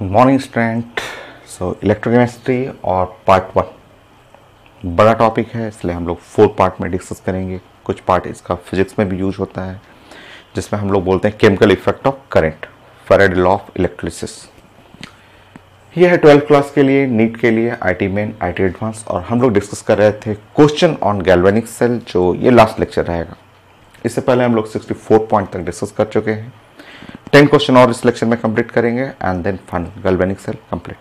Morning student. Electrochemistry और part 1 बड़ा topic है, इसलिए हम लोग 4 पार्ट में डिस्कस करेंगे। कुछ पार्ट इसका फिजिक्स में भी यूज होता है, जिसमें हम लोग बोलते हैं chemical effect of current, Faraday law of electrolysis. ये है 12th क्लास के लिए, नीट के लिए, आईटी मेन, आईटी एडवांस। और हम लोग डिस्कस कर रहे थे क्वेश्चन ऑन गैल्वेनिक सेल, जो ये लास्ट लेक्चर रहेगा। इससे पहले हम लोग 64 पॉइंट तक डिस्कस कर चुके हैं। 10 क्वेश्चन और इस लेक्चर में कंप्लीट करेंगे and then final galvanic cell complete.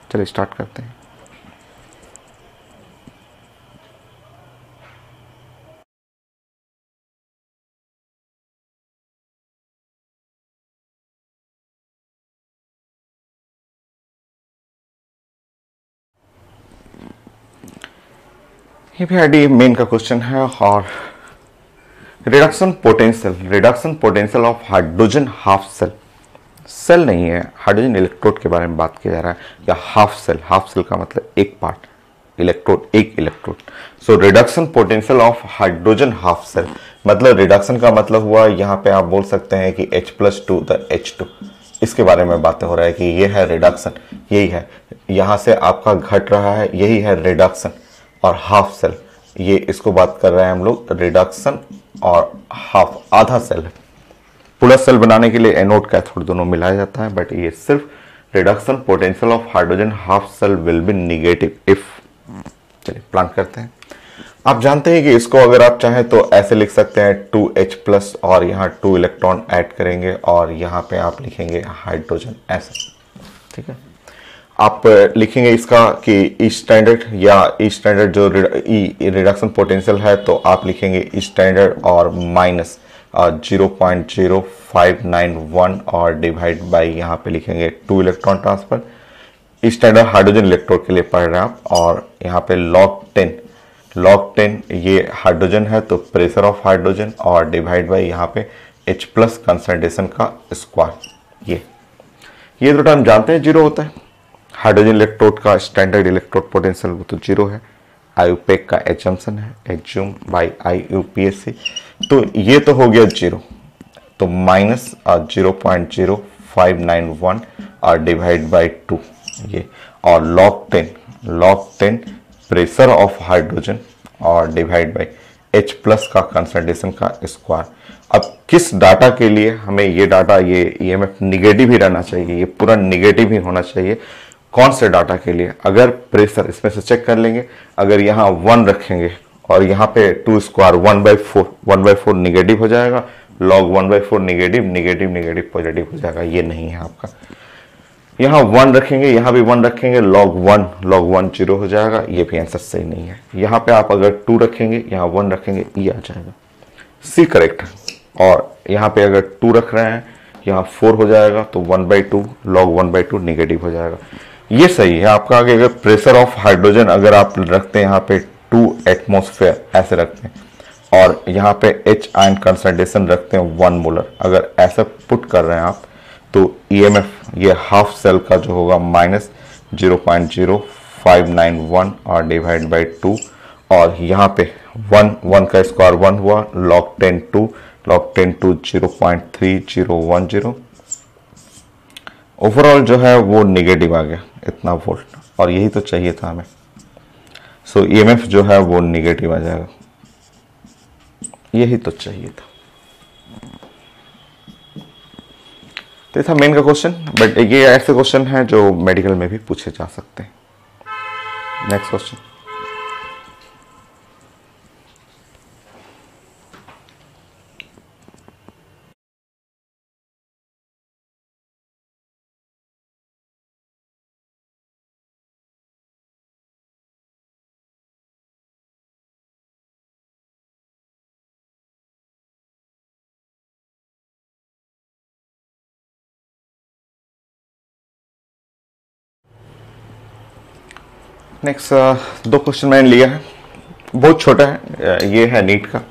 चलिए स्टार्ट करते हैं। ये भी आईडी मेन का क्वेश्चन है। और reduction potential of hydrogen half cell, cell नहीं है, हाइड्रोजन इलेक्ट्रोड के बारे में बात किया जा रहा है, या हाफ सेल का मतलब एक पार्ट, इलेक्ट्रोड एक electrode. So reduction potential of hydrogen half cell, मतलब रिडक्शन का मतलब हुआ, यहाँ पे आप बोल सकते हैं कि H+2 द H2, इसके बारे में बातें हो रहा है कि ये है रिडक्शन, यही है, यहाँ से आपका घट रहा है, यही है रिडक्शन। और हाफ सेल, ये इसको बात कर रहे हैं हम लोग, रिडक्शन और हाफ, आधा सेल है। पूरा सेल बनाने के लिए एनोड कैथोड दोनों मिलाया जाता है, बट ये सिर्फ reduction potential of hydrogen half cell will be negative if. चलिए प्लान करते हैं। आप जानते हैं कि इसको अगर आप चाहें तो ऐसे लिख सकते हैं 2H+ और यहाँ 2 इलेक्ट्रॉन ऐड करेंगे और यहाँ पे आप लिखेंगे हाइड्रोजन, ऐसे, ठीक है। आप लिखेंगे इसका कि ई स्टैंडर्ड, या ई स्टैंडर्ड जो रिडक्शन पोटेंशियल है, तो आप लिखेंगे ई स्टैंडर्ड और माइनस 0.0591 और डिवाइड बाई यहाँ पे लिखेंगे 2 इलेक्ट्रॉन ट्रांसफर। ई स्टैंडर्ड हाइड्रोजन इलेक्ट्रोड के लिए पढ़ रहे हैं आप, और यहाँ पे log 10 ये हाइड्रोजन है, तो प्रेशर ऑफ हाइड्रोजन, और डिवाइड बाई यहाँ पे H+ कंसंट्रेशन का स्क्वायर। ये तो टर्म जानते हैं, जीरो होता है। हाइड्रोजन इलेक्ट्रोड का स्टैंडर्ड इलेक्ट्रोड पोटेंशियल वो तो जीरो है। आईयूपेक का एजम्पशन है एज्यूम बाई IUPAC, तो ये तो हो गया जीरो, तो माइनस 0.0591 और डिवाइड बाई 2 ये, और log 10 प्रेशर ऑफ हाइड्रोजन और डिवाइड बाई H+ का कंसंट्रेशन का स्क्वायर। अब किस डाटा के लिए हमें ये डाटा, ये EMF निगेटिव ही रहना चाहिए, ये पूरा निगेटिव ही होना चाहिए। कौन से डाटा के लिए? अगर प्रेशर, इसमें से चेक कर लेंगे, अगर यहाँ 1 रखेंगे और यहाँ पे 2 स्क्वायर 1/4 निगेटिव हो जाएगा, log 1/4 निगेटिव पॉजिटिव हो जाएगा, ये नहीं है आपका। यहाँ 1 रखेंगे, यहाँ भी 1 रखेंगे, log 1 0 हो जाएगा, ये भी आंसर सही नहीं है। यहाँ पे आप अगर 2 रखेंगे, यहाँ 1 रखेंगे, ये आ जाएगा, सी करेक्ट है। और यहाँ पे अगर 2 रख रहे हैं, यहाँ 4 हो जाएगा, तो 1/2 log 1/2 निगेटिव हो जाएगा, ये सही है आपका। आगे अगर प्रेशर ऑफ हाइड्रोजन अगर आप रखते हैं यहाँ पे 2 एटमॉस्फेयर ऐसे रखते हैं, और यहाँ पे H आयन कंसंट्रेशन रखते हैं 1 मोलर, अगर ऐसा पुट कर रहे हैं आप, तो EMF ये हाफ सेल का जो होगा माइनस 0.0591 और डिवाइड बाई 2, और यहाँ पे 1 का स्क्वायर 1 हुआ, log 10 2 0.3010। ओवरऑल जो है वो निगेटिव आ गया, इतना वोल्ट, और यही तो चाहिए था हमें। सो EMF जो है वो निगेटिव आ जाएगा, यही तो चाहिए था। तो ये था मेन का क्वेश्चन, बट ये ऐसे क्वेश्चन है जो मेडिकल में भी पूछे जा सकते हैं। Next question. नेक्स्ट 2 क्वेश्चन मैंने लिया है, बहुत छोटा है, ये है नीट का।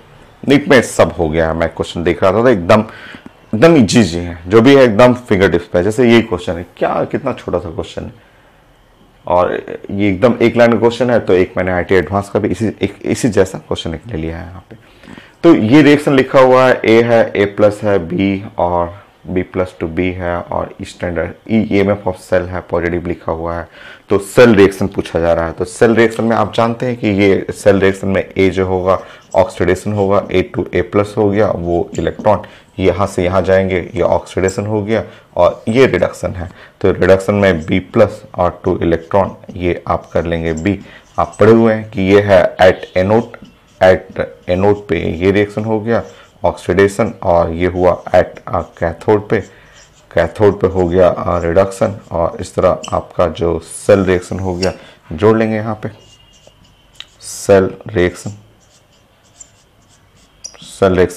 नीट में सब हो गया है, मैं क्वेश्चन देख रहा था तो एकदम इजी है, जो भी है एकदम फिंगर टिप्स पे। जैसे ये क्वेश्चन है, क्या कितना छोटा सा क्वेश्चन है, और ये एकदम एक लाइन का क्वेश्चन है, तो एक मैंने आईटी एडवांस का भी इसी जैसा क्वेश्चन ले लिया है यहाँ पे। तो ये रिएक्शन लिखा हुआ है, A है, A+ है, B और बी प्लस टू बी है और स्टैंडर्ड ईएमएफ ऑफ सेल है, पॉजिटिव लिखा हुआ है। तो सेल रिएक्शन पूछा जा रहा है। तो सेल रिएक्शन में आप जानते हैं कि ये सेल रिएक्शन में ए जो होगा ऑक्सीडेशन होगा, ए टू ए प्लस हो गया, वो इलेक्ट्रॉन यहाँ से यहाँ जाएंगे, ये ऑक्सीडेशन हो गया और ये रिडक्शन है। तो रिडक्शन में बी प्लस और टू इलेक्ट्रॉन, ये आप कर लेंगे बी। आप पढ़े हुए हैं कि ये है एट एनोड पे ये रिएक्शन हो गया ऑक्सीडेशन, और ये हुआ एट कैथोड पे हो गया रिडक्शन, और इस तरह आपका जो सेल रिएक्शन हो गया जोड़ लेंगे यहाँ पे सेल रिएक्शन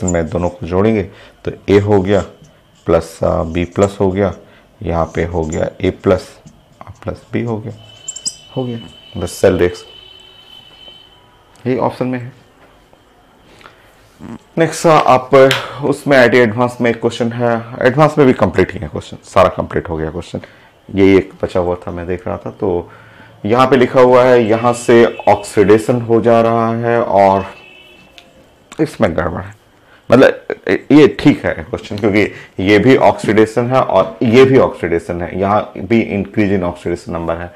में दोनों को जोड़ेंगे तो ए हो गया प्लस बी प्लस हो गया, यहाँ पे हो गया ए प्लस बी हो गया बस सेल रिएक्शन। यही ऑप्शन में है। नेक्स्ट आप उसमें आईटी एडवांस में एक क्वेश्चन है, एडवांस में भी कंप्लीट ही है क्वेश्चन, सारा कंप्लीट हो गया क्वेश्चन, यही एक बचा हुआ था मैं देख रहा था। तो यहाँ पे लिखा हुआ है यहाँ से ऑक्सीडेशन हो जा रहा है और इसमें गड़बड़ है, मतलब ये ठीक है क्वेश्चन क्योंकि ये भी ऑक्सीडेशन है और ये भी ऑक्सीडेशन है, यहाँ भी इंक्रीज इन ऑक्सीडेशन नंबर है।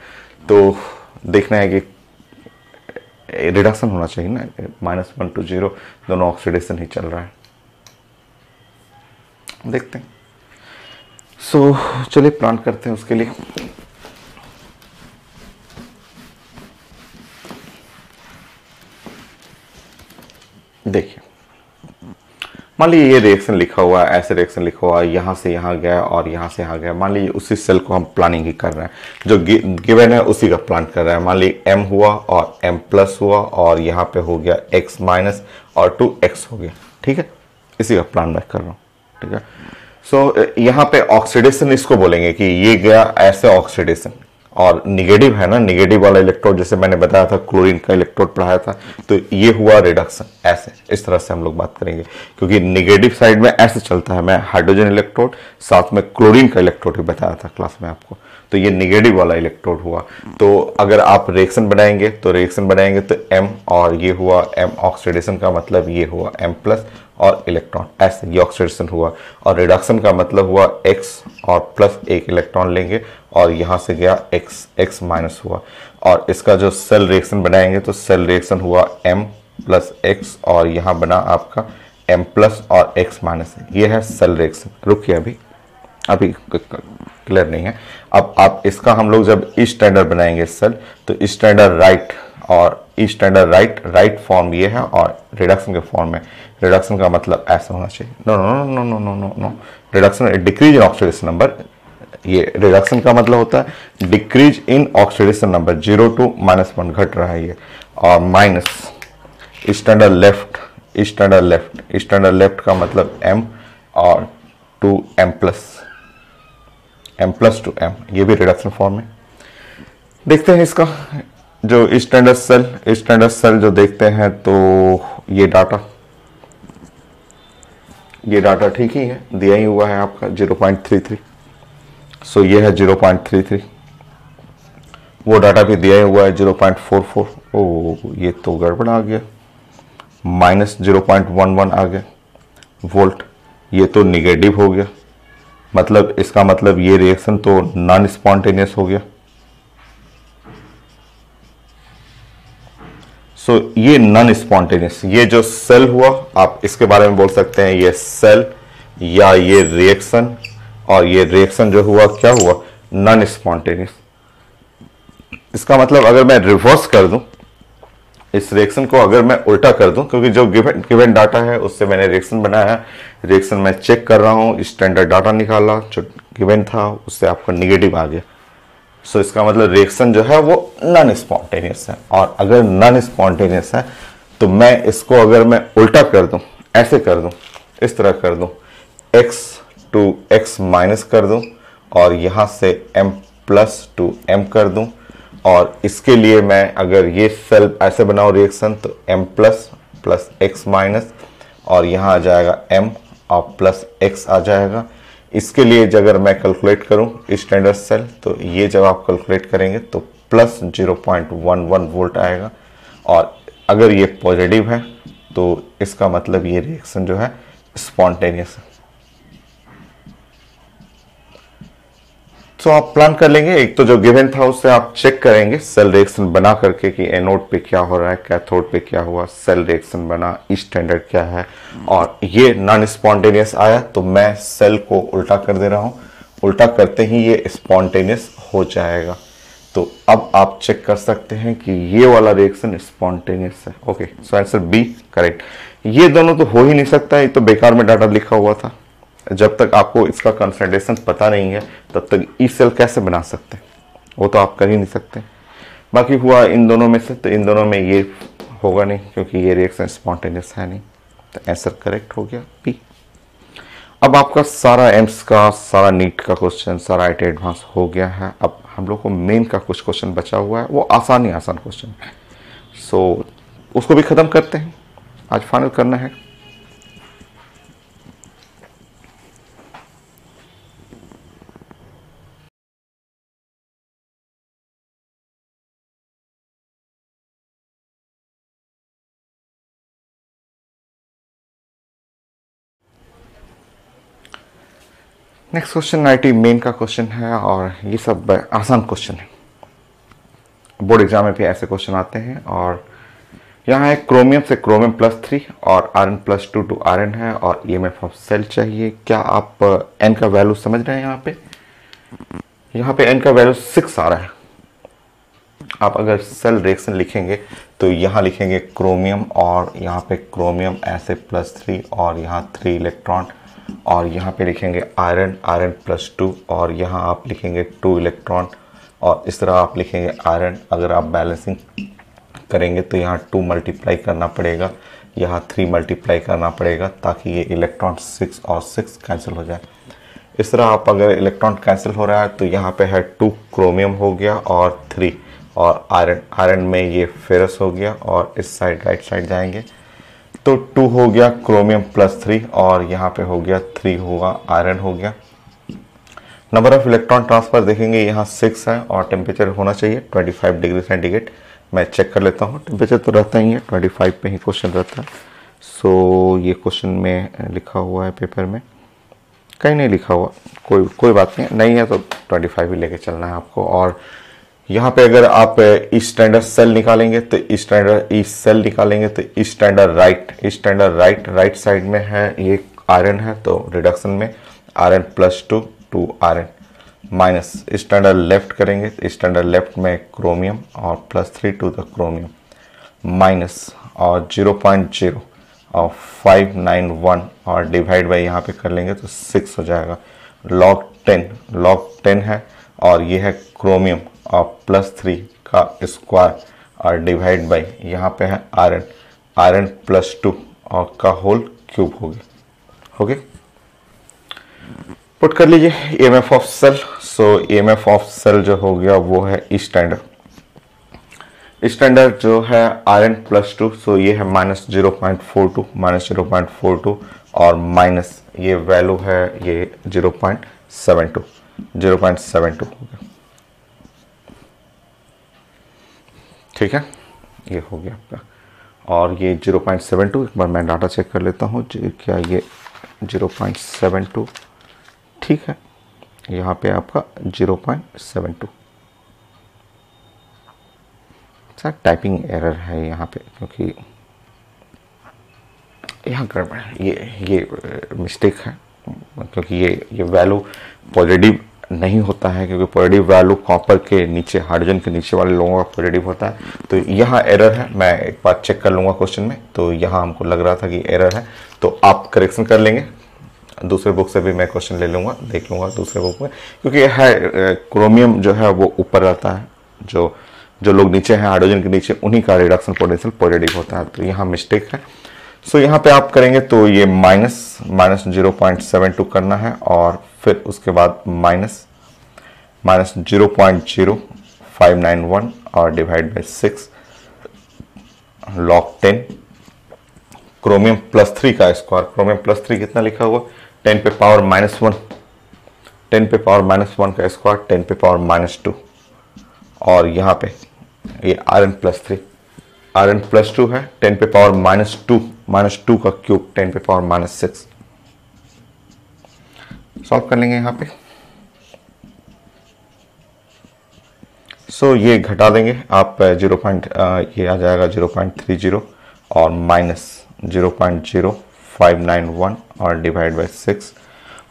तो देखना है कि रिडक्शन होना चाहिए ना, -1 to 0 दोनों ऑक्सीडेशन ही चल रहा है, देखते हैं। सो चलिए प्लान करते हैं उसके लिए। देखिए मान लीजिए ये रिएक्शन लिखा हुआ है, ऐसे रिएक्शन लिखा हुआ है, यहाँ से यहाँ गया और यहाँ से यहाँ गया। मान लीजिए उसी सेल को हम प्लानिंग ही कर रहे हैं, जो गिवन है उसी का प्लान कर रहे हैं। मान लीजिए m हुआ और m प्लस हुआ और यहाँ पे हो गया x माइनस और 2x हो गया, ठीक है, इसी का प्लान मैं कर रहा हूँ, ठीक है। सो यहाँ पे ऑक्सीडेशन इसको बोलेंगे कि ये गया ऐसे ऑक्सीडेशन, और निगेटिव है ना, निगेटिव वाला इलेक्ट्रोड जैसे मैंने बताया था, क्लोरीन का इलेक्ट्रोड पढ़ाया था, तो ये हुआ रिडक्शन। ऐसे इस तरह से हम लोग बात करेंगे क्योंकि निगेटिव साइड में ऐसे चलता है। मैं हाइड्रोजन इलेक्ट्रोड साथ में क्लोरीन का इलेक्ट्रोड भी बताया था क्लास में आपको, तो ये निगेटिव वाला इलेक्ट्रोड हुआ। तो अगर आप रिएक्शन बनाएंगे तो M, और ये हुआ M ऑक्सीडेशन का मतलब ये हुआ M प्लस और इलेक्ट्रॉन, ऐसे ये ऑक्सीडेशन हुआ। और रिडक्शन का मतलब हुआ X और प्लस एक इलेक्ट्रॉन लेंगे और यहाँ से गया X माइनस हुआ। और इसका जो सेल रिएक्शन बनाएंगे तो सेल रिएक्शन हुआ M प्लस X और यहाँ बना आपका M प्लस और X माइनस, ये है सेल रिएक्शन। रुकिए अभी क्लियर नहीं है। अब आप इसका हम लोग जब ई स्टैंडर्ड बनाएंगे सेल, तो स्टैंडर्ड राइट और ई स्टैंडर्ड राइट फॉर्म ये है और रिडक्शन के फॉर्म में, रिडक्शन का मतलब ऐसा होना चाहिए। No no no no no no no reduction decrease in oxidation number, ये रिडक्शन का मतलब होता है decrease in oxidation number, 0 to -1 घट रहा है ये, और माइनस स्टैंडर्ड लेफ्ट का मतलब M और 2M प्लस टू M, ये भी रिडक्शन फॉर्म है। देखते हैं इसका जो स्टैंडर्ड सेल जो देखते हैं, तो ये डाटा ठीक ही है, दिया ही हुआ है आपका 0.33। सो ये है 0.33, वो डाटा भी दिया ही हुआ है 0.44। ओ ये तो गड़बड़ आ गया, -0.11 आ गया वोल्ट, ये तो निगेटिव हो गया, मतलब इसका मतलब ये रिएक्शन तो नॉन स्पॉन्टेनियस हो गया। सो ये नॉन स्पॉन्टेनियस, ये जो सेल हुआ आप इसके बारे में बोल सकते हैं ये सेल या ये रिएक्शन, और ये रिएक्शन जो हुआ क्या हुआ, नॉन स्पॉन्टेनियस। इसका मतलब अगर मैं रिवर्स कर दूं इस रिएक्शन को, अगर मैं उल्टा कर दूं, क्योंकि जो गिवन डाटा है उससे मैंने रिएक्शन बनाया है, रिएक्शन में चेक कर रहा हूं, स्टैंडर्ड डाटा निकाला, जो गिवन था उससे आपको निगेटिव आ गया। सो इसका मतलब रिएक्शन जो है वो नॉन स्पॉन्टेनियस है। और अगर नॉन स्पॉन्टेनियस है तो मैं इसको अगर मैं उल्टा कर दूं, ऐसे कर दूं, इस तरह कर दूं, x to x माइनस कर दूं और यहां से m प्लस टू m कर दूं, और इसके लिए मैं अगर ये सेल ऐसे बनाऊं रिएक्शन, तो m प्लस x माइनस और यहाँ आ जाएगा m और प्लस x आ जाएगा। इसके लिए अगर मैं कैलकुलेट करूं स्टैंडर्ड सेल, तो ये जब आप कैलकुलेट करेंगे तो प्लस 0.11 वोल्ट आएगा, और अगर ये पॉजिटिव है तो इसका मतलब ये रिएक्शन जो है स्पॉन्टेनियस है। तो आप प्लान कर लेंगे, एक तो जो गिवन था उससे आप चेक करेंगे सेल रिएक्शन बना करके कि एनोड पे क्या हो रहा है, कैथोड पे क्या हुआ, सेल रिएक्शन बना, ई स्टैंडर्ड क्या है, और ये नॉन स्पॉन्टेनियस आया तो मैं सेल को उल्टा कर दे रहा हूँ, उल्टा करते ही ये स्पॉन्टेनियस हो जाएगा। तो अब आप चेक कर सकते हैं कि ये वाला रिएक्शन स्पॉन्टेनियस है। Okay, so answer b correct. ये दोनों तो हो ही नहीं सकता, ये तो बेकार में डाटा लिखा हुआ था। जब तक आपको इसका कंसंट्रेशन पता नहीं है तब तक ई सेल कैसे बना सकते हैं, वो तो आप कर ही नहीं सकते। बाकी हुआ इन दोनों में से, तो इन दोनों में ये होगा नहीं क्योंकि ये रिएक्शन स्पॉन्टेनियस है नहीं, तो आंसर करेक्ट हो गया बी। अब आपका सारा एम्स का, सारा नीट का क्वेश्चन, सारा IIT एडवांस हो गया है। अब हम लोग को मेन का कुछ क्वेश्चन बचा हुआ है, वो आसान ही आसान क्वेश्चन है, सो उसको भी ख़त्म करते हैं, आज फाइनल करना है। नेक्स्ट क्वेश्चन IIT मेन का क्वेश्चन है और ये सब आसान क्वेश्चन है, बोर्ड एग्जाम में भी ऐसे क्वेश्चन आते हैं। और यहाँ है क्रोमियम से क्रोमियम +3 और Rn+2 टू Rn है और EMF ऑफ सेल चाहिए। क्या आप n का वैल्यू समझ रहे हैं? यहाँ पे n का वैल्यू 6 आ रहा है। आप अगर सेल रिएक्शन लिखेंगे तो यहाँ लिखेंगे क्रोमियम और यहाँ पे क्रोमियम ऐसे +3 और यहाँ 3 इलेक्ट्रॉन, और यहाँ पे लिखेंगे आयरन, Rn+2 और यहाँ आप लिखेंगे 2 इलेक्ट्रॉन, और इस तरह आप लिखेंगे आयरन। अगर आप बैलेंसिंग करेंगे तो यहाँ 2 मल्टीप्लाई करना पड़ेगा, यहाँ 3 मल्टीप्लाई करना पड़ेगा ताकि ये इलेक्ट्रॉन 6 और 6 कैंसिल हो जाए। इस तरह आप अगर इलेक्ट्रॉन कैंसिल हो रहा है तो यहाँ पे है 2 क्रोमियम हो गया और 3 और आयरन, आयरन में ये फेरस हो गया और इस साइड राइट साइड जाएंगे तो 2 हो गया क्रोमियम +3 और यहाँ पे हो गया 3 होगा आयरन हो गया। नंबर ऑफ इलेक्ट्रॉन ट्रांसफर देखेंगे यहाँ 6 है और टेम्परेचर होना चाहिए 25 डिग्री सेंटीग्रेड। मैं चेक कर लेता हूँ, टेम्परेचर तो रहता ही है 25 पे ही क्वेश्चन रहता है। सो ये क्वेश्चन में लिखा हुआ है पेपर में, कहीं नहीं लिखा हुआ, कोई बात नहीं है तो 25 ही लेके चलना है आपको। और यहाँ पे अगर आप स्टैंडर्ड सेल निकालेंगे तो स्टैंडर्ड सेल निकालेंगे तो स्टैंडर्ड राइट साइड में है ये आयरन है, तो रिडक्शन में Rn+2 to iron minus standard left करेंगे तो स्टैंडर्ड लेफ्ट में क्रोमियम और +3 टू द क्रोमियम माइनस और 0.0 और 591 और डिवाइड बाई यहाँ पे कर लेंगे तो 6 हो जाएगा। log 10 है और ये है क्रोमियम और +3 का स्क्वायर और डिवाइड बाई यहाँ पे है Rn+2 और का होल क्यूब हो गया। पुट कर लीजिए EMF of cell. So EMF of cell जो हो गया वो है स्टैंडर्ड जो है Rn+2, सो ये है -0.42 और माइनस ये वैल्यू है ये 0.72 हो गया। ठीक है, ये हो गया आपका। और ये 0.72, एक बार मैं डाटा चेक कर लेता हूँ क्या ये 0.72 ठीक है। यहाँ पे आपका 0.72 सर टाइपिंग एरर है यहाँ पे क्योंकि यहाँ गड़बड़ है, ये मिस्टेक है क्योंकि ये वैल्यू पॉजिटिव नहीं होता है क्योंकि पॉजिटिव वैल्यू कॉपर के नीचे, हाइड्रोजन के नीचे वाले लोगों का पॉजिटिव होता है। तो यहाँ एरर है, मैं एक बार चेक कर लूँगा क्वेश्चन में, तो यहाँ हमको लग रहा था कि एरर है, तो आप करेक्शन कर लेंगे। दूसरे बुक से भी मैं क्वेश्चन ले लूँगा, देख लूँगा दूसरे बुक में, क्योंकि है क्रोमियम जो है वो ऊपर रहता है, जो लोग नीचे हैं हाइड्रोजन के नीचे उन्हीं का रिडक्शन पोटेंशियल पॉजिटिव होता है, तो यहाँ मिस्टेक है। सो यहाँ पे आप करेंगे तो ये माइनस 0.72 करना है और फिर उसके बाद माइनस 0.0591 और डिवाइड बाई 6 log 10 क्रोमियम +3 का स्क्वायर, क्रोमियम +3 कितना लिखा हुआ 10 पे पावर -1, 10 पे पावर -1 का स्क्वायर 10 पे पावर -2 और यहाँ पे ये Rn+2 है 10 पे पावर -2 का क्यूब 10 पे पावर -6। सॉल्व कर लेंगे यहाँ पे। सो ये घटा देंगे आप ये आ जाएगा 0.30 और माइनस 0.0591 और डिवाइड बाई 6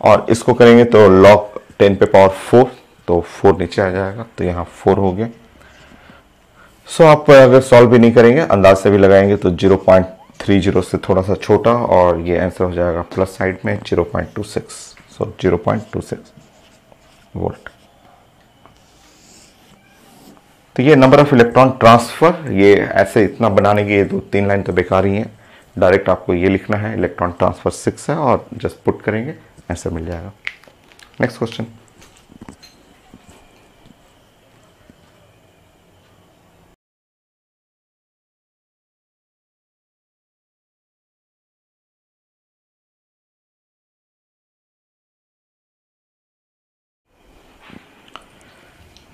और इसको करेंगे तो log 10 पे पावर 4 तो 4 नीचे आ जाएगा तो यहाँ 4 हो गया। सो आप अगर सॉल्व भी नहीं करेंगे अंदाज से भी लगाएंगे तो 0.30 से थोड़ा सा छोटा और ये आंसर हो जाएगा प्लस साइड में 0.26 सो 0.26 वोल्ट। तो ये नंबर ऑफ इलेक्ट्रॉन ट्रांसफर, ये ऐसे इतना बनाने की ये 2-3 लाइन तो बेकार ही है, डायरेक्ट आपको ये लिखना है इलेक्ट्रॉन ट्रांसफर 6 है और जस्ट पुट करेंगे आंसर मिल जाएगा। Next question.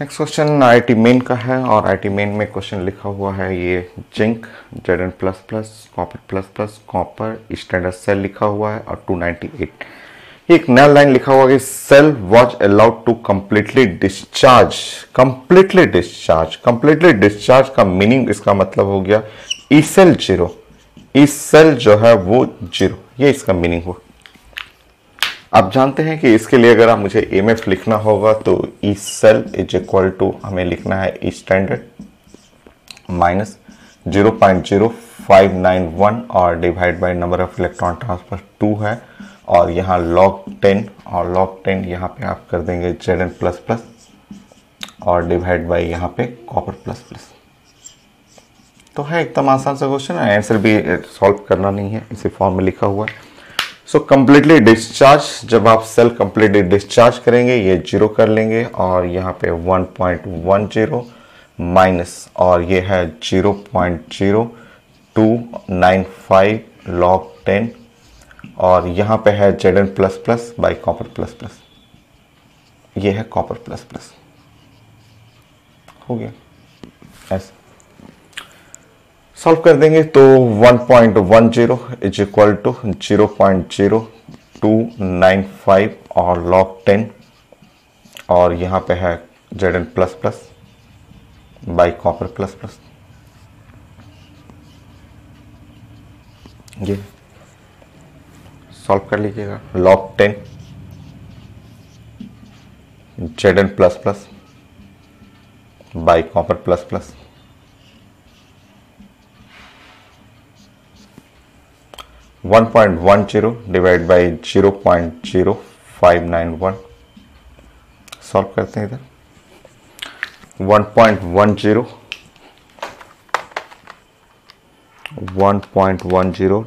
Next question IIT main का है और आईआईटी मेन में क्वेश्चन लिखा हुआ है ये zinc Zn plus plus copper plus plus copper standard cell लिखा हुआ है और 298। एक नया लाइन लिखा हुआ है cell was allowed to completely discharge. Completely discharge का मीनिंग इसका मतलब हो गया ई सेल 0, ई सेल जो है वो 0, ये इसका मीनिंग हुआ। आप जानते हैं कि इसके लिए अगर आप मुझे एमएफ लिखना होगा तो E cell is equal to हमें लिखना है ई स्टैंडर्ड माइनस 0.0591 और divide by number of electron transfer 2 है और यहाँ log 10 और log 10 यहाँ पे आप कर देंगे Zn प्लस प्लस और डिवाइड बाय यहाँ पे कॉपर प्लस प्लस। तो है एकदम आसान सा क्वेश्चन है, आंसर भी सॉल्व करना नहीं है, इसी फॉर्म में लिखा हुआ है। सो कंप्लीटली डिस्चार्ज, जब आप सेल कंप्लीटली डिस्चार्ज करेंगे ये 0 कर लेंगे और यहाँ पे 1.10 माइनस और ये है 0.0295 log 10 और यहाँ पे है Zn plus plus by copper plus plus, ये है कॉपर प्लस प्लस, हो गया ऐसे सॉल्व कर देंगे तो 1.10 इज इक्वल टू 0.0295 और log 10 और यहाँ पे है Zn plus plus by copper plus plus, ये सॉल्व कर लीजिएगा log 10 Zn plus plus by copper plus plus 1.10 divide by 0.0591 solve करते हैं इधर 1.10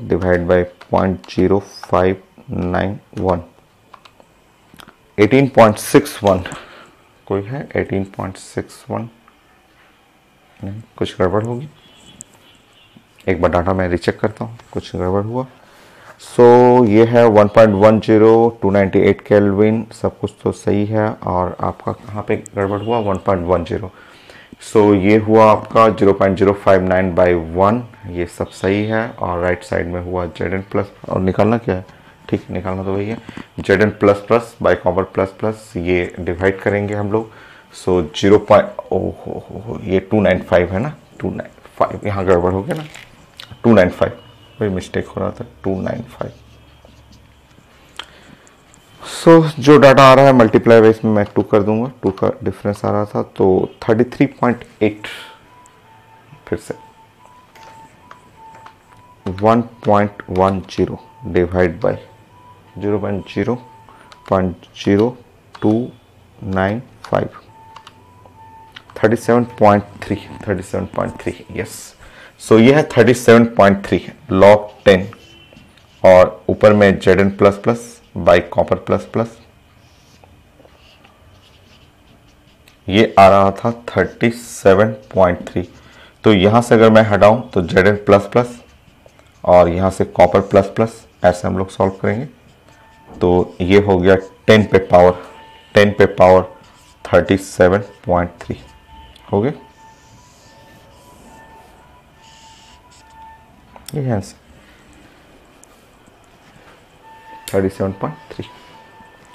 डिवाइड बाई 0.0591 18.61 कोई है 18.61 नहीं, कुछ गड़बड़ होगी, एक बार डाटा मैं रिचेक करता हूँ, कुछ गड़बड़ हुआ। सो ये है 1.10 298 केल्विन, सब कुछ तो सही है और आपका कहाँ पे गड़बड़ हुआ 1.10। सो ये हुआ आपका 0.059 बाई 1, ये सब सही है और राइट साइड में हुआ Zn प्लस और निकालना क्या है, ठीक निकालना तो वही है Zn plus plus by copper plus plus, ये डिवाइड करेंगे हम लोग। सो ये 295 है ना, 295 यहाँ गड़बड़ हो गया ना, 295 कोई मिस्टेक हो रहा था 295। सो जो डाटा आ रहा है मल्टीप्लाई बाई इसमें मैं 2 कर दूंगा, 2 का डिफरेंस आ रहा था तो 33.8 फिर से 1.10 डिवाइड बाई 0.0295 37.3 यस। सो ये है 37.3 log 10 और ऊपर में Zn plus plus by copper plus plus, ये आ रहा था 37.3। तो यहां से अगर मैं हटाऊं तो Zn प्लस प्लस और यहां से कॉपर प्लस प्लस, ऐसे हम लोग सॉल्व करेंगे तो ये हो गया 10 पे पावर 37.3 हो गया, ये है आंसर 37.3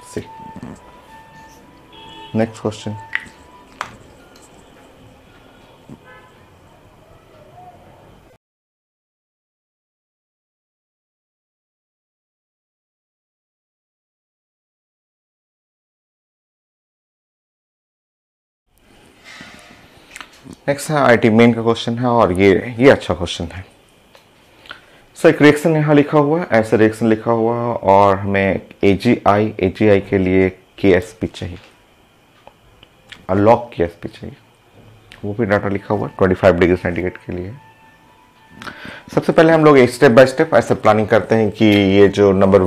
सी। नेक्स्ट क्वेश्चन नेक्स्ट है आईटी मेन का क्वेश्चन है और ये अच्छा क्वेश्चन है। सो एक रिएक्शन यहाँ लिखा हुआ है, ऐसा रिएक्शन लिखा हुआ है और हमें AgI के लिए KSP चाहिए और लॉग KSP चाहिए, वो भी डाटा लिखा हुआ है 25 डिग्री सेंटीग्रेड के लिए। सबसे पहले हम लोग स्टेप बाय स्टेप ऐसे प्लानिंग करते हैं कि ये जो नंबर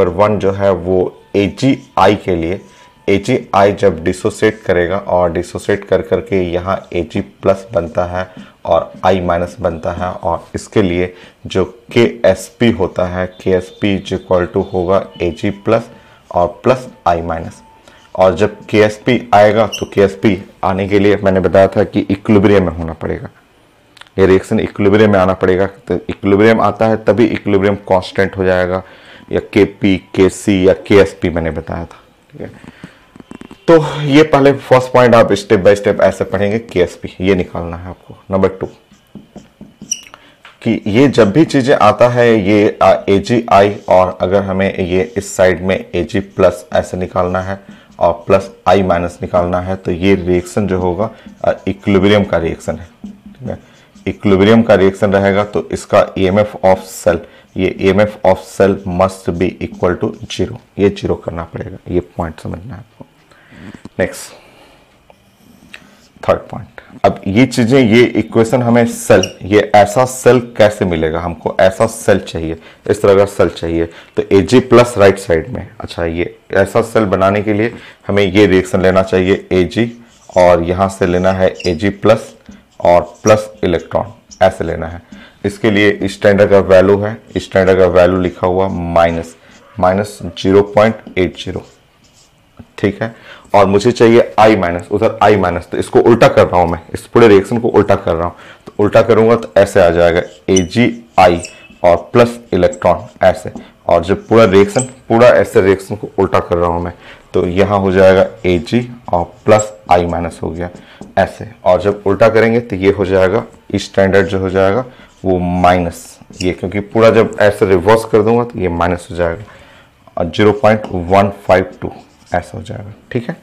वन जो है वो AgI के लिए, AgI जब डिसोसिएट करेगा और डिसोसिएट कर करके यहाँ Ag प्लस बनता है और I माइनस बनता है, और इसके लिए जो KSP होता है, KSP इज इक्वल टू होगा Ag प्लस और प्लस I माइनस। और जब KSP आएगा तो KSP आने के लिए मैंने बताया था कि इक्विलिब्रियम में होना पड़ेगा, ये रिएक्शन इक्विलिब्रियम में आना पड़ेगा। तो इक्विलिब्रियम आता है तभी इक्विलिब्रियम कांस्टेंट हो जाएगा, या KP, KC या KSP मैंने बताया था, ठीक है। तो ये पहले फर्स्ट पॉइंट आप स्टेप बाय स्टेप ऐसे पढ़ेंगे, KSP ये निकालना है आपको। नंबर 2 कि ये जब भी चीजें आता है ये AgI, और अगर हमें ये इस साइड में Ag प्लस ऐसे निकालना है और प्लस I माइनस निकालना है, तो ये रिएक्शन जो होगा इक्विलिब्रियम का रिएक्शन है, ठीक है। इक्विलिब्रियम का रिएक्शन रहेगा तो इसका EMF ऑफ सेल, ये EMF of cell must be equal to 0, ये 0 करना पड़ेगा, ये पॉइंट समझना है आपको। नेक्स्ट थर्ड पॉइंट, अब ये चीजें, ये इक्वेशन हमें सेल, ये ऐसा सेल कैसे मिलेगा, हमको ऐसा सेल चाहिए, इस तरह का सेल चाहिए, तो Ag प्लस राइट साइड में। अच्छा, ये ऐसा सेल बनाने के लिए हमें ये रिएक्शन लेना चाहिए Ag, और यहाँ से लेना है Ag प्लस और प्लस इलेक्ट्रॉन ऐसे लेना है। इसके लिए स्टैंडर्ड का वैल्यू है, स्टैंडर्ड का वैल्यू लिखा हुआ माइनस 0.80, ठीक है। और मुझे चाहिए I माइनस, उधर I माइनस, तो इसको उल्टा कर रहा हूं मैं, इस पूरे रिएक्शन को उल्टा कर रहा हूं, तो उल्टा करूंगा तो ऐसे आ जाएगा AgI और प्लस इलेक्ट्रॉन ऐसे, और जब पूरा ऐसे रिएक्शन को उल्टा कर रहा हूं मैं, तो यहाँ हो जाएगा Ag और प्लस I माइनस हो गया ऐसे, और जब उल्टा करेंगे तो ये हो जाएगा स्टैंडर्ड जो हो जाएगा वो माइनस, ये क्योंकि पूरा जब ऐसे रिवर्स कर दूंगा तो ये माइनस हो जाएगा और 0.152 ऐसा हो जाएगा, ठीक है।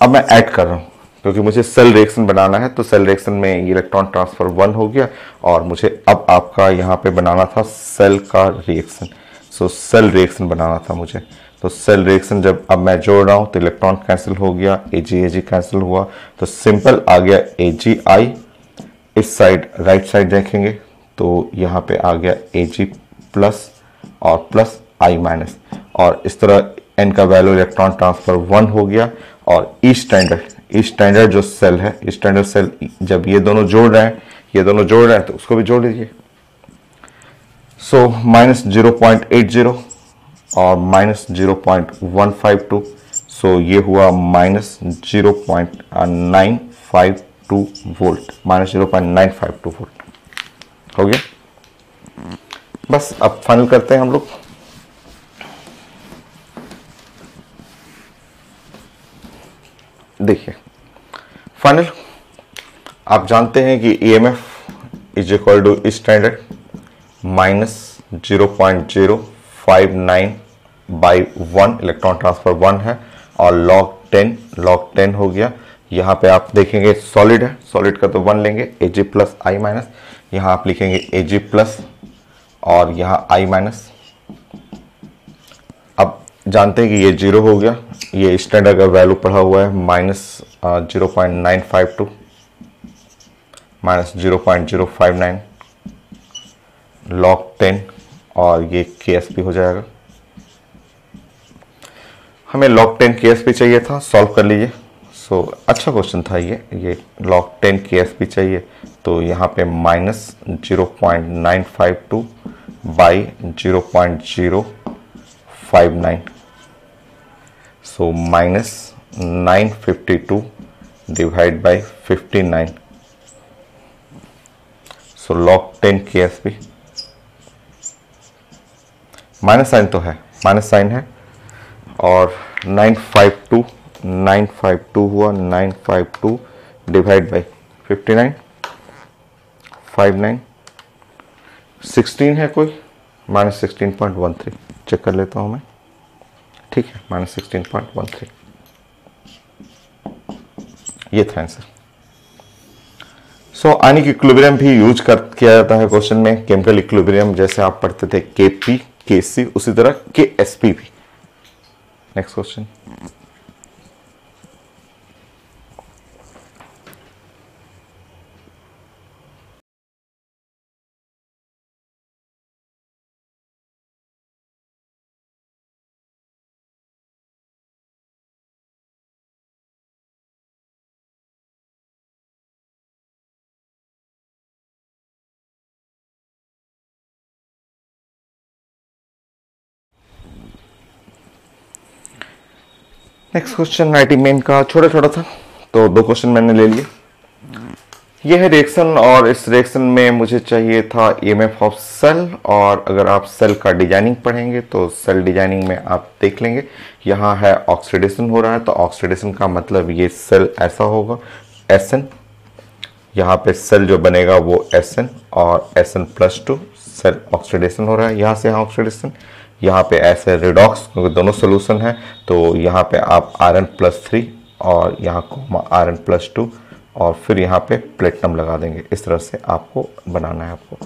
अब मैं ऐड कर रहा हूँ क्योंकि मुझे सेल रिएक्शन बनाना है, तो सेल रिएक्शन में इलेक्ट्रॉन ट्रांसफर 1 हो गया, और मुझे अब आपका यहाँ पे बनाना था सेल का रिएक्शन, सो सेल रिएक्शन बनाना था मुझे। तो सेल रिएक्शन जब अब मैं जोड़ रहा हूँ तो इलेक्ट्रॉन कैंसिल हो गया, Ag कैंसिल हुआ, तो सिंपल आ गया AgI। इस साइड राइट साइड देखेंगे तो यहाँ पे आ गया Ag प्लस और प्लस I माइनस, और इस तरह N का वैल्यू इलेक्ट्रॉन ट्रांसफर 1 हो गया। और ई स्टैंडर्ड जो सेल है, स्टैंडर्ड सेल जब ये दोनों जोड़ रहे हैं तो उसको भी जोड़ लीजिए। सो माइनस 0.80 और माइनस 0.152, सो ये हुआ माइनस 0.952 वोल्ट, माइनस 0.952 वोल्ट हो गया। बस अब फाइनल करते हैं हम लोग। देखिए फाइनल, आप जानते हैं कि EMF is equal to standard minus 0.059 by 1, electron transfer 1 है, और log 10 हो गया। यहाँ पे आप देखेंगे सॉलिड है, सॉलिड का तो 1 लेंगे, Ag प्लस I माइनस, यहाँ आप लिखेंगे Ag प्लस और यहाँ I माइनस। अब जानते हैं कि ये 0 हो गया, ये स्टैंडर्ड का वैल्यू पढ़ा हुआ है माइनस 0.952 माइनस 0.059 log 10, और ये KSP हो जाएगा। हमें log 10 KSP चाहिए था, सॉल्व कर लीजिए। सो अच्छा क्वेश्चन था ये log 10 KSP चाहिए, तो यहाँ पे minus 0.952 by 0.059, so minus 952 divide by 59, so log 10 KSP। Minus sign तो है, माइनस साइन है, और 952 हुआ, 952 डिवाइड बाई 59, 59, 16 है कोई, माइनस 16.13 चेक कर लेता हूं मैं, ठीक है, माइनस 16.13, ये था आंसर। सो आयनिक इक्विलिब्रियम भी यूज किया जाता है क्वेश्चन में। केमिकल इक्विलिब्रियम जैसे आप पढ़ते थे Kp Kc, उसी तरह Ksp भी। Next question, next question 90 main का छोटा छोटा था, तो 2 क्वेश्चन मैंने ले लिए। यह है रिएक्शन, और इस रिएक्शन में मुझे चाहिए था ईएमएफ ऑफ सेल। और अगर आप सेल का डिजाइनिंग पढ़ेंगे तो सेल डिजाइनिंग में आप देख लेंगे यहाँ है ऑक्सीडेशन हो रहा है, तो ऑक्सीडेशन का मतलब ये सेल ऐसा होगा Sn, यहाँ पे सेल जो बनेगा वो Sn और Sn+2, सेल ऑक्सीडेशन हो रहा है, यहाँ से यहाँ ऑक्सीडेशन, यहाँ पे ऐसे रिडॉक्स, क्योंकि दोनों सोल्यूशन है तो यहाँ पे आप Rn+3 और यहाँ कोमा Rn+2 और फिर यहाँ पे प्लेटिनम लगा देंगे। इस तरह से आपको बनाना है आपको।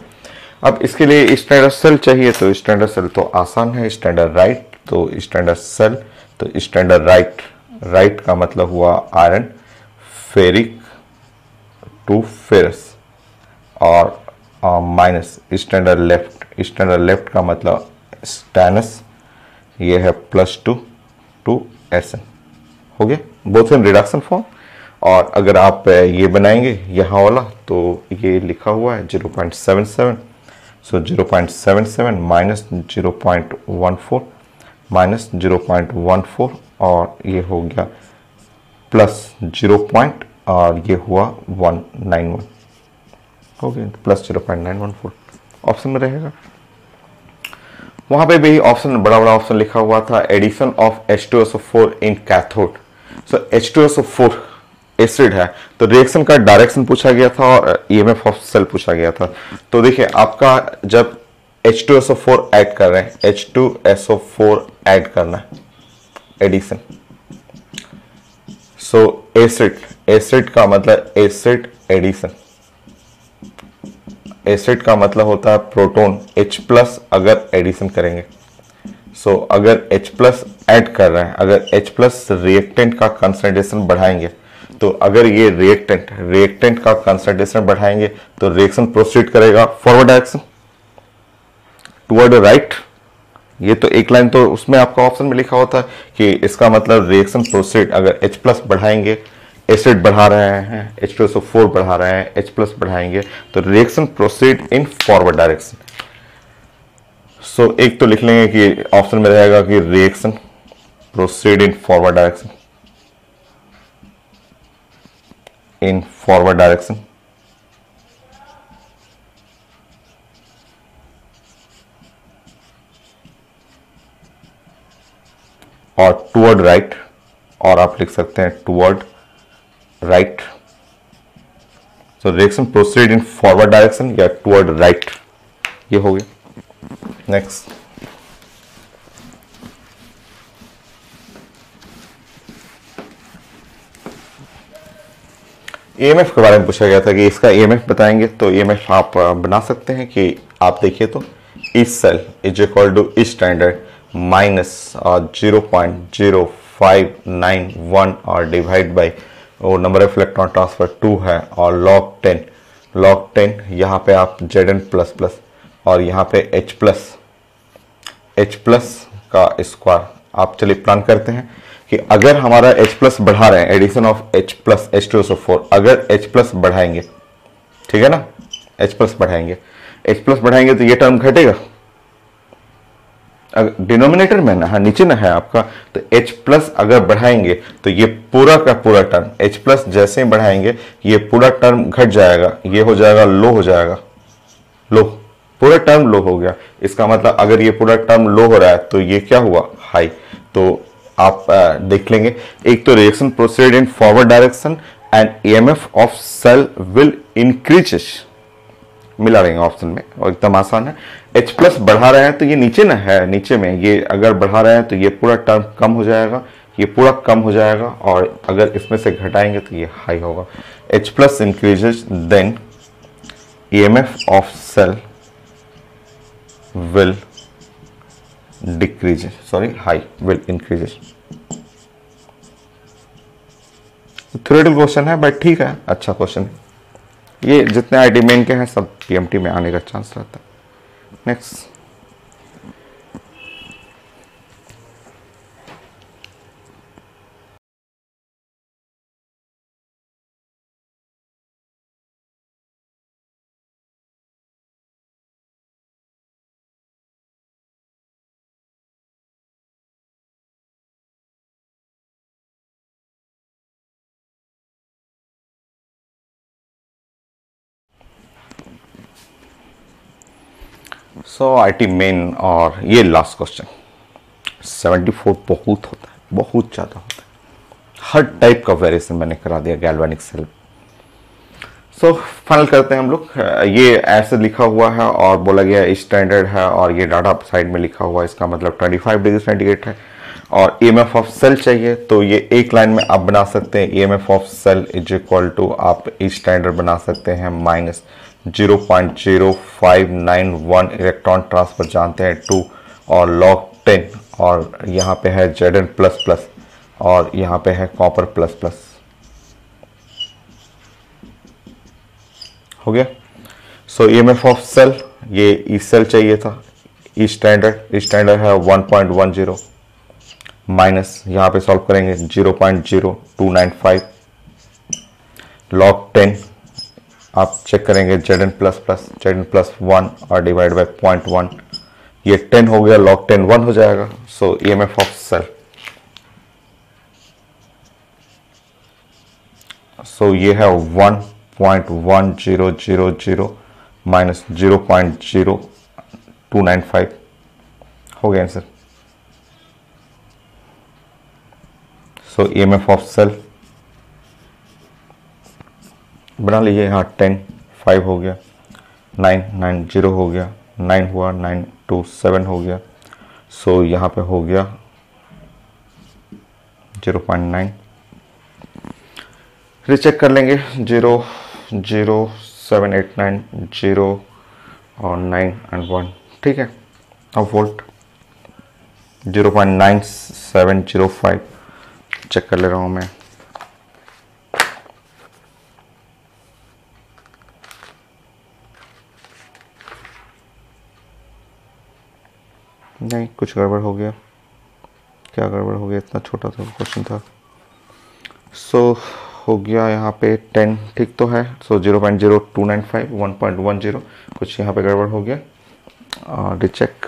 अब इसके लिए स्टैंडर्ड सेल चाहिए, तो स्टैंडर्ड सेल तो आसान है, स्टैंडर्ड राइट, तो स्टैंडर्ड सेल, तो स्टैंडर्ड राइट, राइट का मतलब हुआ आयरन, फेरिक टू फेरस, और minus standard left, standard left का मतलब स्टैनस, ये है +2 टू Sn। हो गया, बोथ इन रिडक्शन फॉर्म। और अगर आप ये बनाएंगे यहाँ वाला, तो ये लिखा हुआ है 0.77, सो 0.77 माइनस 0.14 माइनस 0.14, और ये हो गया प्लस 0. और ये हुआ 191, हो गया प्लस 0.914 ऑप्शन में रहेगा। वहां पे भी ऑप्शन बड़ा बड़ा ऑप्शन लिखा हुआ था, addition of H2SO4 in cathode. So H2SO4 acid है, तो रिएक्शन का डायरेक्शन पूछा गया था और ईएमएफ ऑफ सेल पूछा गया था। तो देखिए आपका जब H2SO4 ऐड कर रहे हैं, H2SO4 ऐड करना है, एडिशन। सो एसिड, एसिड का मतलब एसिड एडिशन, एसिड का मतलब होता है प्रोटॉन H+ अगर एडिशन करेंगे। सो अगर H+ ऐड कर रहे हैं, अगर H+ रिएक्टेंट का कंसंट्रेशन बढ़ाएंगे, तो अगर ये रिएक्टेंट का कंसंट्रेशन बढ़ाएंगे तो रिएक्शन प्रोसीड करेगा फॉरवर्ड डायरेक्शन टुवर्ड राइट। ये तो एक लाइन तो उसमें आपका ऑप्शन में लिखा होता है कि इसका मतलब रिएक्शन प्रोसीड, अगर H+ बढ़ाएंगे, एसिड बढ़ा रहे हैं, H2SO4 बढ़ा रहे हैं, H+ बढ़ाएंगे तो reaction proceed in forward direction. So एक तो लिख लेंगे कि ऑप्शन में रहेगा कि reaction proceed in forward direction, in forward direction. और टुवर्ड राइट, और आप लिख सकते हैं toward right. So reaction proceed in forward direction या टुवर्ड राइट, ये हो गया। नेक्स्ट, ईएमएफ के बारे में पूछा गया था कि इसका ईएमएफ बताएंगे, तो ईएमएफ आप बना सकते हैं कि आप देखिए तो इस cell is equal to standard minus 0.0591 और डिवाइड बाई वो नंबर ऑफ इलेक्ट्रॉन ट्रांसफर 2 है, और log 10 यहाँ पे आप Zn++ और यहाँ पे H+ का स्क्वायर। आप चलिए प्लान करते हैं कि अगर हमारा H+ बढ़ा रहे हैं, एडिशन ऑफ H+ H2SO4, अगर H+ बढ़ाएंगे, ठीक है ना, H+ बढ़ाएंगे तो ये टर्म घटेगा डिनोमिनेटर में ना, हाँ नीचे ना है आपका, तो H+ अगर बढ़ाएंगे तो ये पूरा का पूरा टर्म, H+ जैसे ही बढ़ाएंगे ये पूरा टर्म घट जाएगा, ये हो जाएगा लो, हो जाएगा लो, पूरा टर्म लो हो गया। इसका मतलब अगर ये पूरा टर्म लो हो रहा है तो ये क्या हुआ, हाई। तो आप देख लेंगे, एक तो reaction proceed in forward direction and EMF of cell will increases, मिला रहेंगे ऑप्शन में, और एकदम आसान है। H+ बढ़ा रहे हैं तो ये नीचे ना है, नीचे में ये अगर बढ़ा रहे हैं तो ये पूरा टर्म कम हो जाएगा, ये पूरा कम हो जाएगा, और अगर इसमें से घटाएंगे तो ये हाई होगा। H plus increases, then EMF of cell will decreases, sorry, high will increases. Theoretical question है बट ठीक है, अच्छा क्वेश्चन है। ये जितने आईटी मेन के हैं सब पीएमटी में आने का चांस रहता है। नेक्स्ट, सो आईटी मेन और ये लास्ट क्वेश्चन 74 बहुत होता है, बहुत ज़्यादा होता है। हर टाइप का वेरिएशन मैंने करा दिया गैल्वेनिक सेल। सो फाइनल करते हैं हम लोग। ये ऐसे लिखा हुआ है और बोला गया स्टैंडर्ड है, और ये डाटा साइड में लिखा हुआ है, इसका मतलब 25 डिग्री सेंटीग्रेड है। और ईएमएफ ऑफ सेल चाहिए तो ये एक लाइन में आप बना सकते हैं। EMF of cell is equal to आप स्टैंडर्ड बना सकते हैं माइनस 0.0591 इलेक्ट्रॉन ट्रांसफर जानते हैं 2 और log 10, और यहाँ पे है Zn प्लस प्लस और यहाँ पे है कॉपर प्लस प्लस। हो गया। सो ईएमएफ ऑफ सेल, ये ई सेल चाहिए था, ई स्टैंडर्ड है 1.10 माइनस यहाँ पे सॉल्व करेंगे 0.0295 log 10 आप चेक करेंगे Zn plus plus Zn plus 1 और डिवाइड बाई 0.1, ये 10 हो गया, log 10 1 हो जाएगा। So EMF of cell, so ये है 1.1000 माइनस 0.0295 हो गया answer. So EMF of cell बना लीजिए, यहाँ 10 5 हो गया, 9 9 0 हो गया, 9 हुआ, 9 2 7 हो गया। सो यहाँ पे हो गया 0.9। रीचेक कर लेंगे 0 0 7 8 9 0 और 9 एंड 1, ठीक है। अब वोल्ट 0.9705 चेक कर ले रहा हूँ मैं। नहीं, कुछ गड़बड़ हो गया। क्या गड़बड़ हो गया? इतना छोटा सा क्वेश्चन था। सो हो गया यहाँ पे 10, ठीक तो है। सो 0.0295 1.10, कुछ यहाँ पे गड़बड़ हो गया। रिचेक।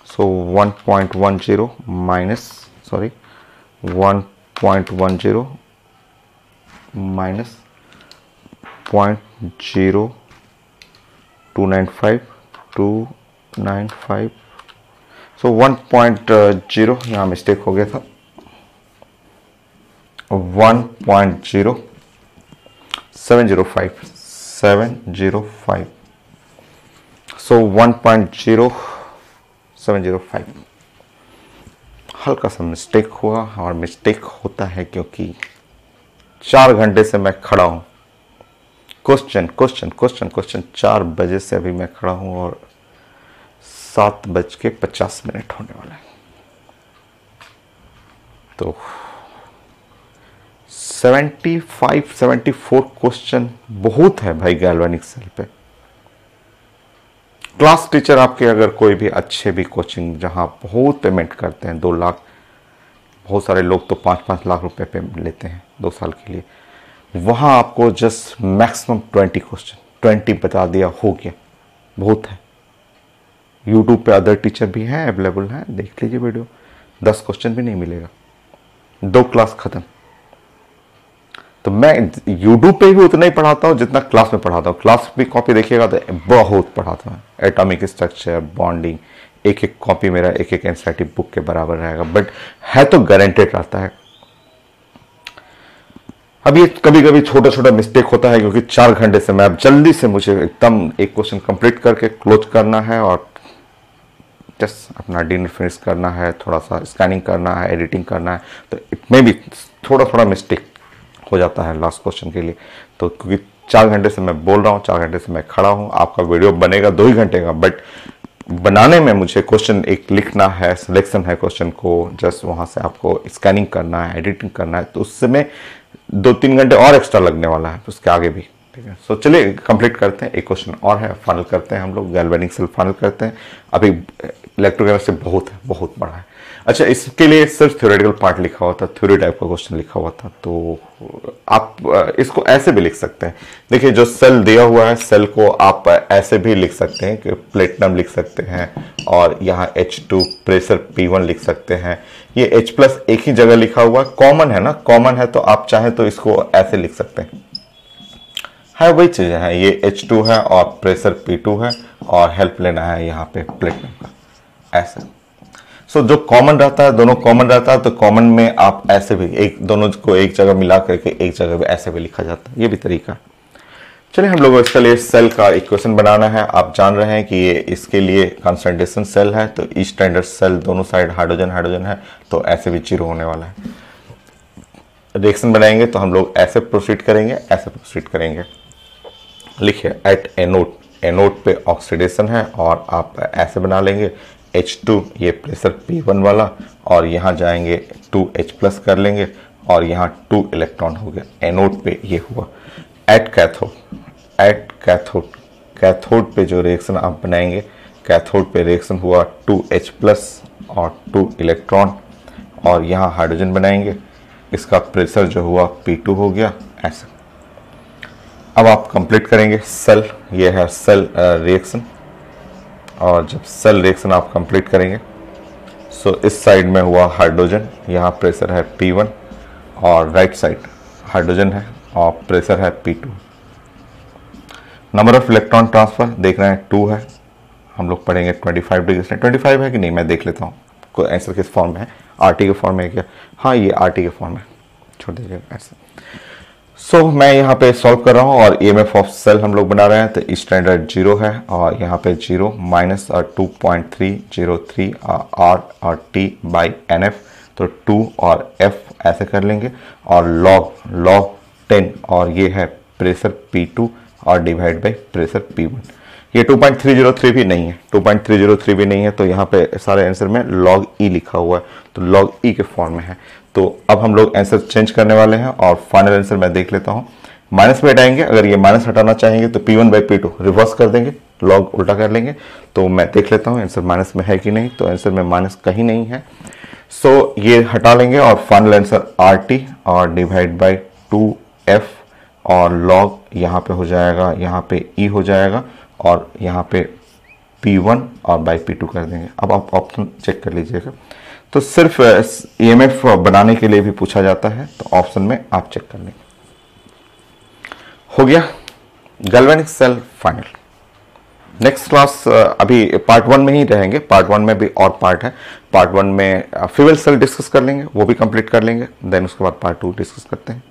सो 1.10 माइनस, सॉरी 1.10 माइनस 0.0295 सो 1.0 यहाँ मिस्टेक हो गया था। 1.0705 सो 1.0705 हल्का सा मिस्टेक हुआ, और मिस्टेक होता है क्योंकि 4 घंटे से मैं खड़ा हूं। क्वेश्चन 4 बजे से अभी मैं खड़ा हूं और 7:50 होने वाला है। तो 74 क्वेश्चन बहुत है भाई गैल्वेनिक सेल पे। क्लास टीचर आपके अगर कोई भी अच्छे भी कोचिंग जहां बहुत पेमेंट करते हैं 2 लाख, बहुत सारे लोग तो 5-5 लाख रुपए पे लेते हैं 2 साल के लिए, वहां आपको जस्ट मैक्सिमम 20 क्वेश्चन 20 बता दिया हो गया, बहुत है। यूट्यूब पे अदर टीचर भी हैं, अवेलेबल हैं, देख लीजिए वीडियो। 10 क्वेश्चन भी नहीं मिलेगा, 2 क्लास खत्म। तो मैं यूट्यूब पे भी उतना ही पढ़ाता हूँ जितना क्लास में पढ़ाता हूँ। क्लास भी कॉपी देखिएगा तो बहुत पढ़ाता हूँ, एटॉमिक स्ट्रक्चर, बॉन्डिंग, एक कॉपी मेरा एक एनसीईआरटी बुक के बराबर रहेगा, बट है तो गारंटेड रहता है। अब ये कभी कभी छोटा मिस्टेक होता है क्योंकि 4 घंटे से मैं अब जल्दी से मुझे एकदम एक क्वेश्चन कंप्लीट करके क्लोज करना है और जस्ट अपना डिनर फिनिश करना है, थोड़ा सा स्कैनिंग करना है, एडिटिंग करना है, तो इट में भी थोड़ा मिस्टेक हो जाता है लास्ट क्वेश्चन के लिए। तो क्योंकि 4 घंटे से मैं बोल रहा हूँ, 4 घंटे से मैं खड़ा हूँ, आपका वीडियो बनेगा 2 ही घंटे का, बट बनाने में मुझे क्वेश्चन एक लिखना है, सिलेक्शन है क्वेश्चन को, जस्ट वहाँ से आपको स्कैनिंग करना है, एडिटिंग करना है, तो उसमें 2-3 घंटे और एक्स्ट्रा लगने वाला है उसके आगे भी, ठीक है। सो चलिए कंप्लीट करते हैं, एक क्वेश्चन और है, फाइनल करते हैं हम लोग, गैल्वेनिक सेल फाइनल करते हैं। अभी इलेक्ट्रोकेमिस्ट्री बहुत बड़ा है। अच्छा, इसके लिए सिर्फ थ्योरेटिकल पार्ट लिखा हुआ था, थ्योरी टाइप का क्वेश्चन लिखा हुआ था, तो आप इसको ऐसे भी लिख सकते हैं। देखिए जो सेल दिया हुआ है, सेल को आप ऐसे भी लिख सकते हैं कि प्लेटिनम लिख सकते हैं, और यहाँ H2 प्रेशर P1 लिख सकते हैं। ये H+ एक ही जगह लिखा हुआ, कॉमन है ना, कॉमन है, तो आप चाहें तो इसको ऐसे लिख सकते हैं। है वही चीज़ें हैं, ये H2 है और प्रेशर P2 है, और हेल्प लेना है यहाँ पे प्लेटिनम का, ऐसे। सो जो कॉमन रहता है, दोनों कॉमन रहता है, तो कॉमन में आप ऐसे भी एक दोनों को एक जगह मिला करके एक जगह भी ऐसे भी लिखा जाता है, ये भी तरीका। चलिए हम लोग इसके लिए सेल का इक्वेशन बनाना है। आप जान रहे हैं कि ये इसके लिए कंसंट्रेशन सेल है, तो ईच स्टैंडर्ड सेल दोनों साइड हाइड्रोजन हाइड्रोजन है, तो ऐसे भी 0 होने वाला है। रिएक्शन बनाएंगे तो हम लोग ऐसे प्रोसीड करेंगे, ऐसे प्रोसीड करेंगे। लिखिए एट एनोड पे ऑक्सीडेशन है, और आप ऐसे बना लेंगे H2 ये प्रेशर P1 वाला, और यहाँ जाएंगे 2H+ कर लेंगे, और यहाँ 2 इलेक्ट्रॉन हो गया, एनोड पे ये हुआ। एट कैथोड पे जो रिएक्शन आप बनाएंगे, कैथोड पे रिएक्शन हुआ 2H+ और 2 इलेक्ट्रॉन, और यहाँ हाइड्रोजन बनाएंगे, इसका प्रेशर जो हुआ P2 हो गया, ऐसा। अब आप कंप्लीट करेंगे सेल, ये है सेल रिएक्शन, और जब सेल रिएक्शन आप कंप्लीट करेंगे, सो इस साइड में हुआ हाइड्रोजन, यहाँ प्रेशर है P1, और राइट साइड हाइड्रोजन है और प्रेशर है P2। Number of electron transfer देख रहे हैं 2 है, हम लोग पढ़ेंगे 25 डिग्री से। 25 है कि नहीं, मैं देख लेता हूँ कोई आंसर किस फॉर्म में है, RT के फॉर्म में है क्या? हाँ, ये RT के फॉर्म में, छोड़ दीजिए ऐसे। सो मैं यहाँ पे सॉल्व कर रहा हूँ, और EMF ऑफ सेल हम लोग बना रहे हैं, तो स्टैंडर्ड 0 है, और यहाँ पे 0 माइनस 2.303 R और T बाई NF, तो 2 और F ऐसे कर लेंगे, और log 10, और ये है प्रेशर P2 और डिवाइड बाई प्रेशर P1। ये 2.303 भी नहीं है, 2.303 भी नहीं है, तो यहाँ पे सारे आंसर में log E लिखा हुआ है, तो log E के फॉर्म में है। तो अब हम लोग आंसर चेंज करने वाले हैं, और फाइनल आंसर मैं देख लेता हूँ। माइनस में हटाएंगे, अगर ये माइनस हटाना चाहेंगे तो P1 बाई P2 रिवर्स कर देंगे, लॉग उल्टा कर लेंगे। तो मैं देख लेता हूँ आंसर माइनस में है कि नहीं, तो आंसर में माइनस कहीं नहीं है, सो ये हटा लेंगे, और फाइनल आंसर RT और डिवाइड बाई 2F, और लॉग यहाँ पे हो जाएगा, यहाँ पे E हो जाएगा, और यहाँ पे P1 और बाई P2 कर देंगे। अब आप ऑप्शन चेक कर लीजिएगा, तो सिर्फ EMF बनाने के लिए भी पूछा जाता है, तो ऑप्शन में आप चेक कर लेंगे। हो गया galvanic cell final. Next class अभी पार्ट 1 में ही रहेंगे, पार्ट 1 में भी और पार्ट है। पार्ट 1 में फ्यूएल सेल डिस्कस कर लेंगे, वो भी कंप्लीट कर लेंगे, देन उसके बाद पार्ट 2 डिस्कस करते हैं।